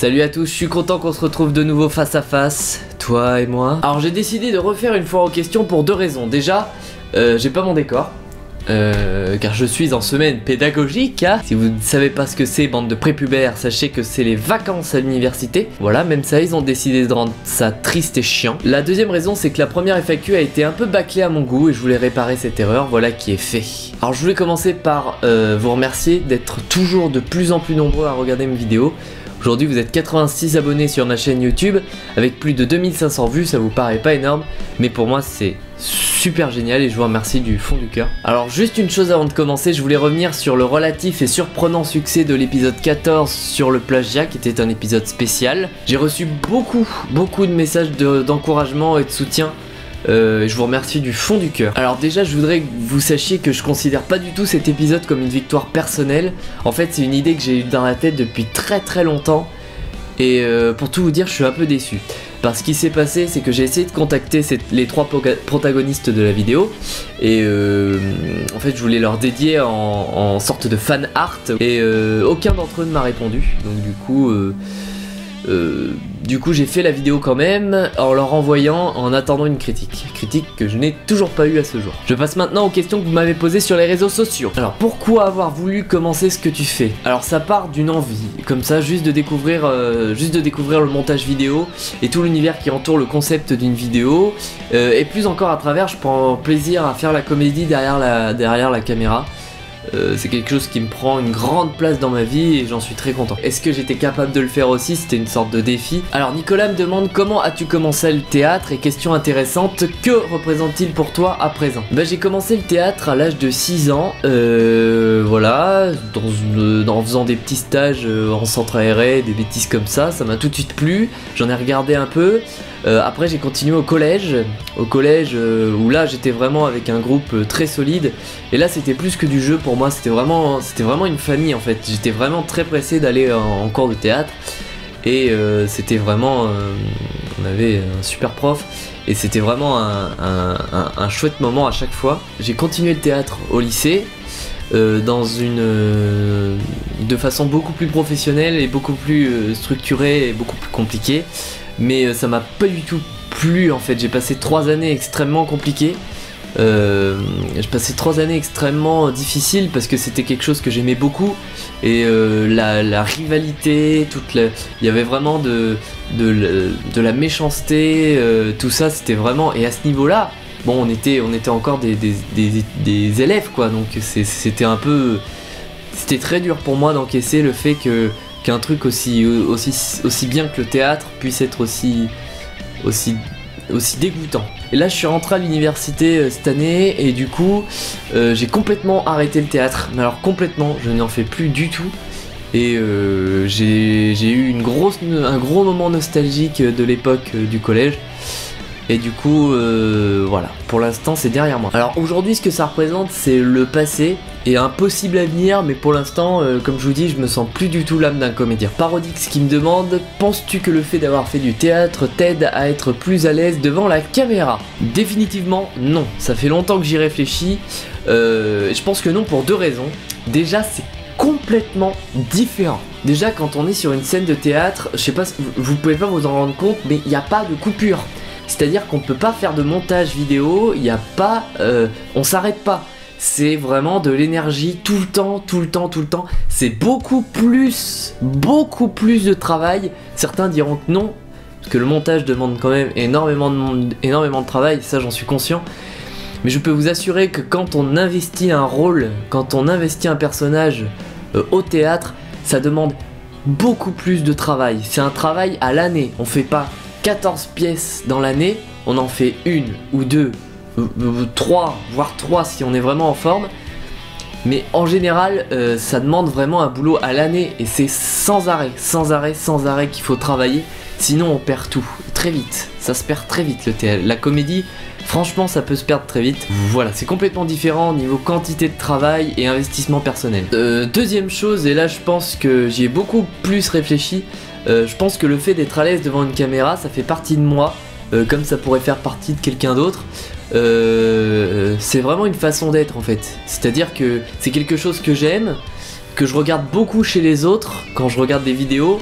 Salut à tous, je suis content qu'on se retrouve de nouveau face à face, toi et moi. Alors j'ai décidé de refaire une foire aux questions pour deux raisons. Déjà, j'ai pas mon décor. Car je suis en semaine pédagogique, hein. Si vous ne savez pas ce que c'est, bande de prépubères, sachez que c'est les vacances à l'université. Voilà, même ça, ils ont décidé de rendre ça triste et chiant. La deuxième raison, c'est que la première FAQ a été un peu bâclée à mon goût et je voulais réparer cette erreur, voilà qui est fait. Alors je voulais commencer par vous remercier d'être toujours de plus en plus nombreux à regarder mes vidéos. Aujourd'hui vous êtes 86 abonnés sur ma chaîne YouTube, avec plus de 2500 vues, ça vous paraît pas énorme, mais pour moi c'est super génial et je vous remercie du fond du cœur. Alors juste une chose avant de commencer, je voulais revenir sur le relatif et surprenant succès de l'épisode 14 sur le plagiat, qui était un épisode spécial. J'ai reçu beaucoup de messages d'encouragement et de soutien. Je vous remercie du fond du cœur. Alors déjà je voudrais que vous sachiez que je considère pas du tout cet épisode comme une victoire personnelle. En fait c'est une idée que j'ai eue dans la tête depuis très longtemps. Et pour tout vous dire, je suis un peu déçu. Parce ce qui s'est passé, c'est que j'ai essayé de contacter les trois protagonistes de la vidéo. Et en fait je voulais leur dédier en sorte de fan art. Et aucun d'entre eux ne m'a répondu. Donc du coup j'ai fait la vidéo quand même en leur envoyant, en attendant une critique que je n'ai toujours pas eu à ce jour. Je passe maintenant aux questions que vous m'avez posées sur les réseaux sociaux. Alors pourquoi avoir voulu commencer ce que tu fais? Alors ça part d'une envie, comme ça, juste de découvrir le montage vidéo et tout l'univers qui entoure le concept d'une vidéo, et plus encore à travers, je prends plaisir à faire la comédie derrière la caméra. C'est quelque chose qui me prend une grande place dans ma vie et j'en suis très content. Est-ce que j'étais capable de le faire aussi? C'était une sorte de défi. Alors Nicolas me demande comment as-tu commencé le théâtre, et question intéressante, que représente-t-il pour toi à présent? Bah j'ai commencé le théâtre à l'âge de 6 ans, voilà, en faisant des petits stages en centre aéré, des bêtises comme ça m'a tout de suite plu, j'en ai regardé un peu. Après j'ai continué au collège où là j'étais vraiment avec un groupe très solide, et là c'était plus que du jeu pour moi, c'était vraiment une famille en fait. J'étais vraiment très pressé d'aller en cours de théâtre, et c'était vraiment, on avait un super prof et c'était vraiment un chouette moment à chaque fois. J'ai continué le théâtre au lycée, de façon beaucoup plus professionnelle et beaucoup plus structurée et beaucoup plus compliquée. Mais ça m'a pas du tout plu en fait. J'ai passé 3 années extrêmement compliquées. J'ai passé 3 années extrêmement difficiles parce que c'était quelque chose que j'aimais beaucoup. Et la rivalité, il y avait vraiment de la méchanceté, tout ça c'était vraiment. Et à ce niveau-là, bon, on était encore des élèves quoi. Donc c'était un peu. C'était très dur pour moi d'encaisser le fait qu'un truc aussi bien que le théâtre puisse être aussi dégoûtant. Et là je suis rentré à l'université cette année et du coup j'ai complètement arrêté le théâtre. Mais alors complètement, je n'en fais plus du tout. Et j'ai eu un gros moment nostalgique de l'époque du collège. Et du coup, voilà, pour l'instant c'est derrière moi. Alors aujourd'hui ce que ça représente, c'est le passé et un possible avenir, mais pour l'instant, comme je vous dis, je me sens plus du tout l'âme d'un comédien. Parodix qui me demande: penses-tu que le fait d'avoir fait du théâtre t'aide à être plus à l'aise devant la caméra? Définitivement non, ça fait longtemps que j'y réfléchis. Je pense que non, pour deux raisons. Déjà, c'est complètement différent. Déjà, quand on est sur une scène de théâtre, je sais pas, vous pouvez pas vous en rendre compte, mais il n'y a pas de coupure. C'est-à-dire qu'on peut pas faire de montage vidéo, il n'y a pas, on s'arrête pas. C'est vraiment de l'énergie tout le temps. C'est beaucoup plus de travail. Certains diront que non, parce que le montage demande quand même énormément de travail, ça j'en suis conscient. Mais je peux vous assurer que quand on investit un rôle, quand on investit un personnage au théâtre, ça demande beaucoup plus de travail. C'est un travail à l'année, on fait pas 14 pièces dans l'année, on en fait 1 ou 2, 3, voire 3 si on est vraiment en forme. Mais en général, ça demande vraiment un boulot à l'année et c'est sans arrêt qu'il faut travailler. Sinon on perd tout, très vite. Ça se perd très vite le théâtre. La comédie, franchement ça peut se perdre très vite. Voilà, c'est complètement différent au niveau quantité de travail et investissement personnel. Deuxième chose, et là je pense que j'y ai beaucoup plus réfléchi. Je pense que le fait d'être à l'aise devant une caméra, ça fait partie de moi, comme ça pourrait faire partie de quelqu'un d'autre. C'est vraiment une façon d'être en fait. C'est-à-dire que c'est quelque chose que j'aime, que je regarde beaucoup chez les autres quand je regarde des vidéos.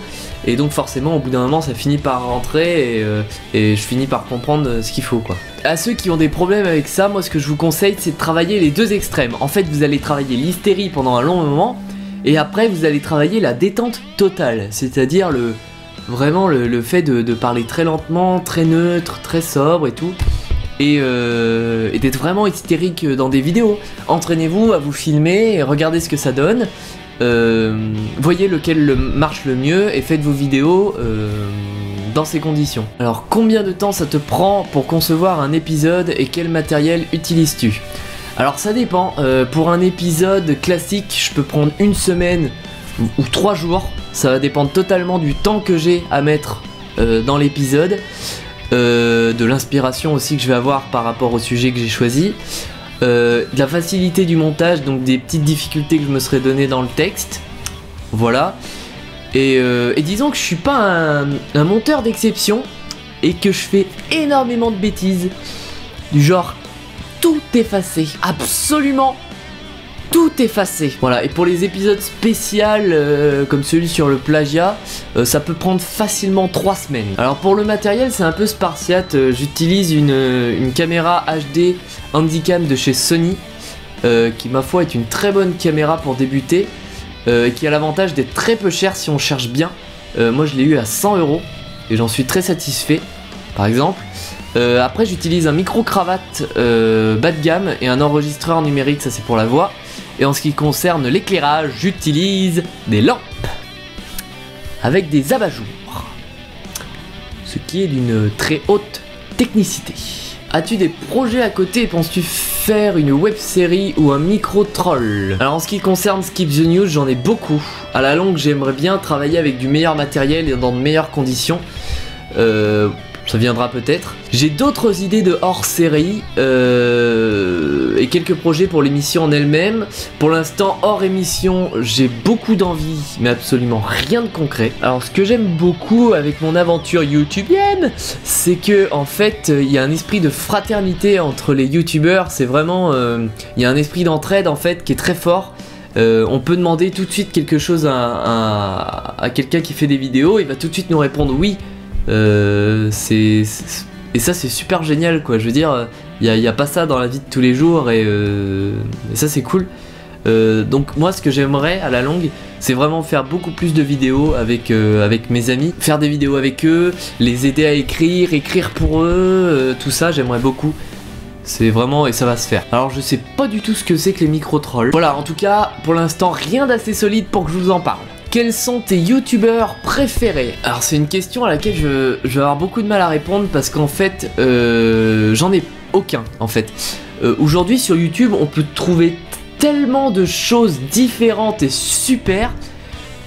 Et donc forcément au bout d'un moment ça finit par rentrer et je finis par comprendre ce qu'il faut quoi. À ceux qui ont des problèmes avec ça, moi ce que je vous conseille c'est de travailler les deux extrêmes. En fait vous allez travailler l'hystérie pendant un long moment et après vous allez travailler la détente totale. C'est-à-dire vraiment le fait de parler très lentement, très neutre, très sobre et tout. Et d'être vraiment hystérique dans des vidéos. Entraînez-vous à vous filmer et regardez ce que ça donne. Voyez lequel marche le mieux et faites vos vidéos dans ces conditions. Alors combien de temps ça te prend pour concevoir un épisode et quel matériel utilises-tu? Alors ça dépend, pour un épisode classique je peux prendre une semaine ou 3 jours, ça va dépendre totalement du temps que j'ai à mettre dans l'épisode, de l'inspiration aussi que je vais avoir par rapport au sujet que j'ai choisi. De la facilité du montage, donc des petites difficultés que je me serais donné dans le texte, voilà. Et disons que je suis pas un monteur d'exception et que je fais énormément de bêtises, du genre tout effacer, absolument tout effacé. Voilà, et pour les épisodes spéciaux comme celui sur le plagiat, ça peut prendre facilement 3 semaines. Alors pour le matériel c'est un peu spartiate, j'utilise une caméra HD Handycam de chez Sony, qui ma foi est une très bonne caméra pour débuter, et qui a l'avantage d'être très peu cher si on cherche bien. Moi je l'ai eu à 100 € et j'en suis très satisfait par exemple. Après j'utilise un micro-cravate bas de gamme et un enregistreur numérique, ça c'est pour la voix. Et en ce qui concerne l'éclairage, j'utilise des lampes avec des abat-jours, ce qui est d'une très haute technicité. As-tu des projets à côté? Penses-tu faire une web série ou un micro-troll? Alors en ce qui concerne Skip the News, j'en ai beaucoup. À la longue, j'aimerais bien travailler avec du meilleur matériel et dans de meilleures conditions. Ça viendra peut-être. J'ai d'autres idées de hors-série et quelques projets pour l'émission en elle-même. Pour l'instant, hors émission, j'ai beaucoup d'envie, mais absolument rien de concret. Alors, ce que j'aime beaucoup avec mon aventure youtubienne, c'est que en fait, il y a un esprit de fraternité entre les youtubeurs. C'est vraiment, il y a un esprit d'entraide en fait qui est très fort. On peut demander tout de suite quelque chose à quelqu'un qui fait des vidéos, il va tout de suite nous répondre oui. Et ça c'est super génial quoi, je veux dire, il y a pas ça dans la vie de tous les jours et ça c'est cool. Donc moi ce que j'aimerais à la longue c'est vraiment faire beaucoup plus de vidéos avec mes amis, faire des vidéos avec eux, les aider à écrire pour eux, tout ça j'aimerais beaucoup. C'est vraiment, et ça va se faire. Alors je sais pas du tout ce que c'est que les micro-trolls. Voilà, en tout cas pour l'instant rien d'assez solide pour que je vous en parle. Quels sont tes youtubeurs préférés? Alors c'est une question à laquelle je vais avoir beaucoup de mal à répondre parce qu'en fait j'en ai aucun en fait. Aujourd'hui sur YouTube on peut trouver tellement de choses différentes et super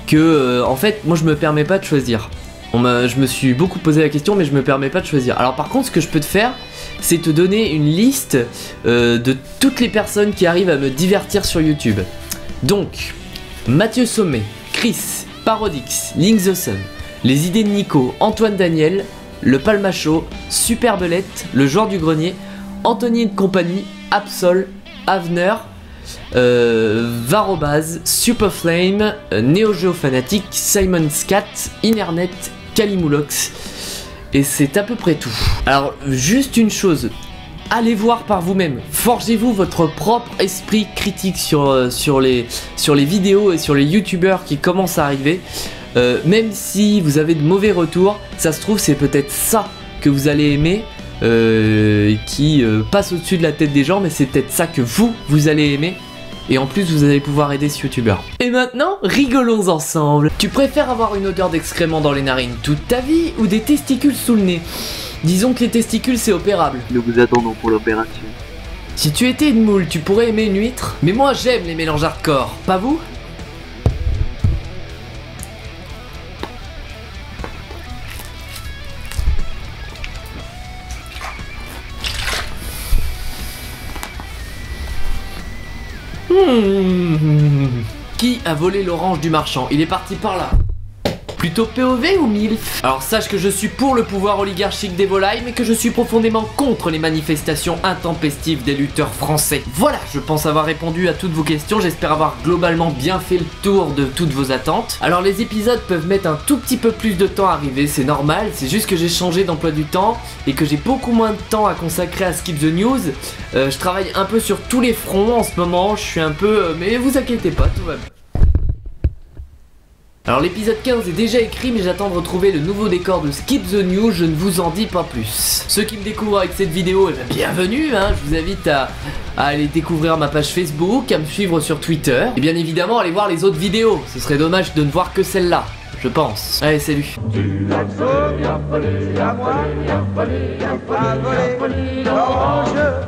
que en fait moi je me permets pas de choisir. Je me suis beaucoup posé la question mais je me permets pas de choisir. Alors par contre ce que je peux te faire c'est te donner une liste de toutes les personnes qui arrivent à me divertir sur YouTube. Donc Mathieu Sommet, Chris, Parodix, Link the Sun, Les Idées de Nico, Antoine Daniel, Le Palmacho, Super Belette, Le Joueur du Grenier, Anthony et compagnie, Absol, Avener, Varobaz, Superflame, Neo Geo Fanatic, Simon Scat, Internet, Calimoulox. Et c'est à peu près tout. Alors juste une chose, allez voir par vous-même, forgez-vous votre propre esprit critique sur les vidéos et sur les youtubeurs qui commencent à arriver. Même si vous avez de mauvais retours, ça se trouve c'est peut-être ça que vous allez aimer, qui passe au-dessus de la tête des gens, mais c'est peut-être ça que vous allez aimer. Et en plus vous allez pouvoir aider ce youtubeur. Et maintenant, rigolons ensemble. Tu préfères avoir une odeur d'excréments dans les narines toute ta vie ou des testicules sous le nez? Disons que les testicules c'est opérable. Nous vous attendons pour l'opération. Si tu étais une moule, tu pourrais aimer une huître? Mais moi j'aime les mélanges hardcore, pas vous? Qui a volé l'orange du marchand? Il est parti par là. Plutôt POV ou MILF? Alors sache que je suis pour le pouvoir oligarchique des volailles, mais que je suis profondément contre les manifestations intempestives des lutteurs français. Voilà, je pense avoir répondu à toutes vos questions, j'espère avoir globalement bien fait le tour de toutes vos attentes. Alors les épisodes peuvent mettre un tout petit peu plus de temps à arriver, c'est normal, c'est juste que j'ai changé d'emploi du temps et que j'ai beaucoup moins de temps à consacrer à Skip the News. Je travaille un peu sur tous les fronts en ce moment, je suis un peu... mais vous inquiétez pas, tout va bien. Alors l'épisode 15 est déjà écrit, mais j'attends de retrouver le nouveau décor de Skip the News, je ne vous en dis pas plus. Ceux qui me découvrent avec cette vidéo, eh bien, bienvenue, hein, je vous invite à aller découvrir ma page Facebook, à me suivre sur Twitter, et bien évidemment aller voir les autres vidéos, ce serait dommage de ne voir que celle-là, je pense. Allez, salut. Tu as volé, à moi, à voler, à voler, à voler,